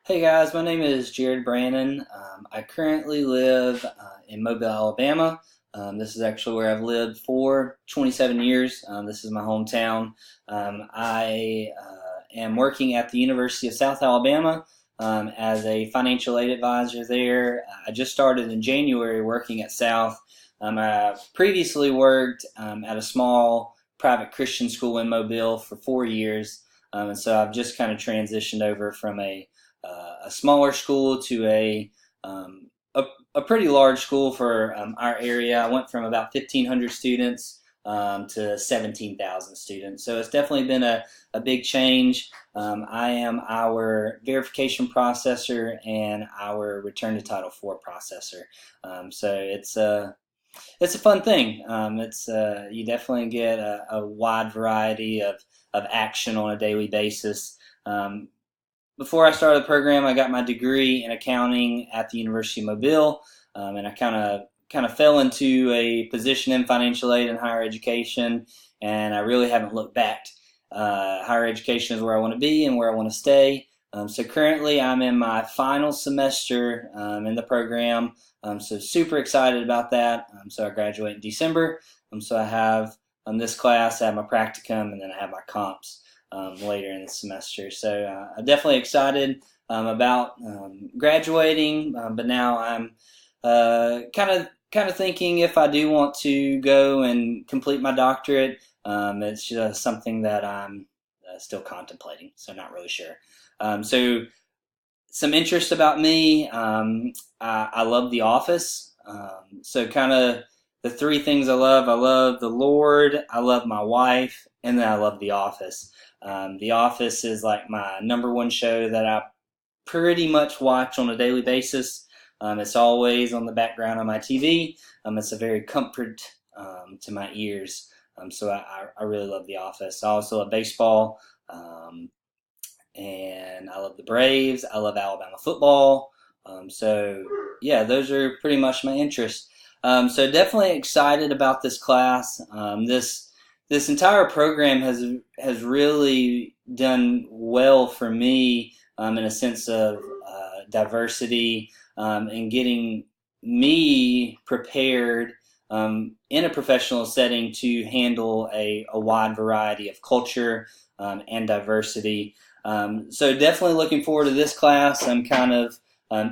Hey guys, my name is Jared Brannon. I currently live in Mobile, Alabama. This is actually where I've lived for 27 years. This is my hometown. I am working at the University of South Alabama as a financial aid advisor there. I just started in January working at South. I previously worked at a small private Christian school in Mobile for 4 years. And so I've just kind of transitioned over from a smaller school to um, a, a pretty large school for our area. I went from about 1,500 students to 17,000 students. So it's definitely been a big change. I am our verification processor and our return to Title IV processor. So it's a fun thing. You definitely get a wide variety of action on a daily basis. Before I started the program, I got my degree in accounting at the University of Mobile, and I kind of fell into a position in financial aid and higher education, and I really haven't looked back. Higher education is where I want to be and where I want to stay. So currently, I'm in my final semester in the program. So super excited about that. So I graduate in December. So I have this class, I have my practicum, and then I have my comps later in the semester. So I'm definitely excited about graduating, but now I'm kind of thinking if I do want to go and complete my doctorate. It's just something that I'm still contemplating, so not really sure. So some interest about me. I love The Office. So kind of the three things I love. I love the Lord, I love my wife, and then I love The Office. The Office is like my number one show that I pretty much watch on a daily basis. It's always on the background on my TV. It's a very comfort to my ears. So I really love The Office. I also love baseball, and I love the Braves. I love Alabama football. So yeah, those are pretty much my interests. So definitely excited about this class. This entire program has really done well for me in a sense of diversity and getting me prepared in a professional setting to handle a wide variety of culture and diversity. So definitely looking forward to this class. I'm kind of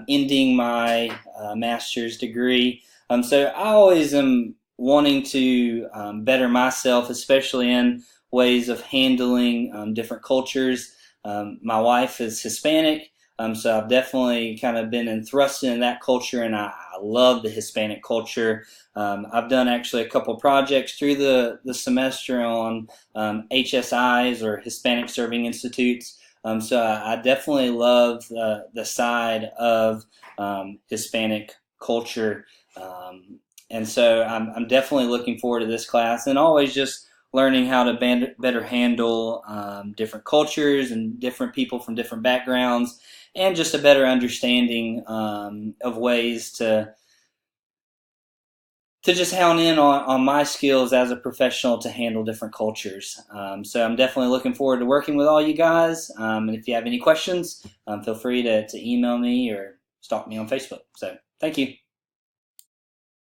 ending my master's degree. So I always am wanting to better myself, especially in ways of handling different cultures. My wife is Hispanic, so I've definitely kind of been thrusted in that culture, and I love the Hispanic culture. I've done actually a couple projects through the semester on HSIs, or Hispanic Serving Institutes. So I definitely love the side of Hispanic culture. And so I'm definitely looking forward to this class, and always just learning how to better handle different cultures and different people from different backgrounds, and just a better understanding of ways to just hone in on my skills as a professional to handle different cultures. So I'm definitely looking forward to working with all you guys. And if you have any questions, feel free to email me or stalk me on Facebook. So thank you.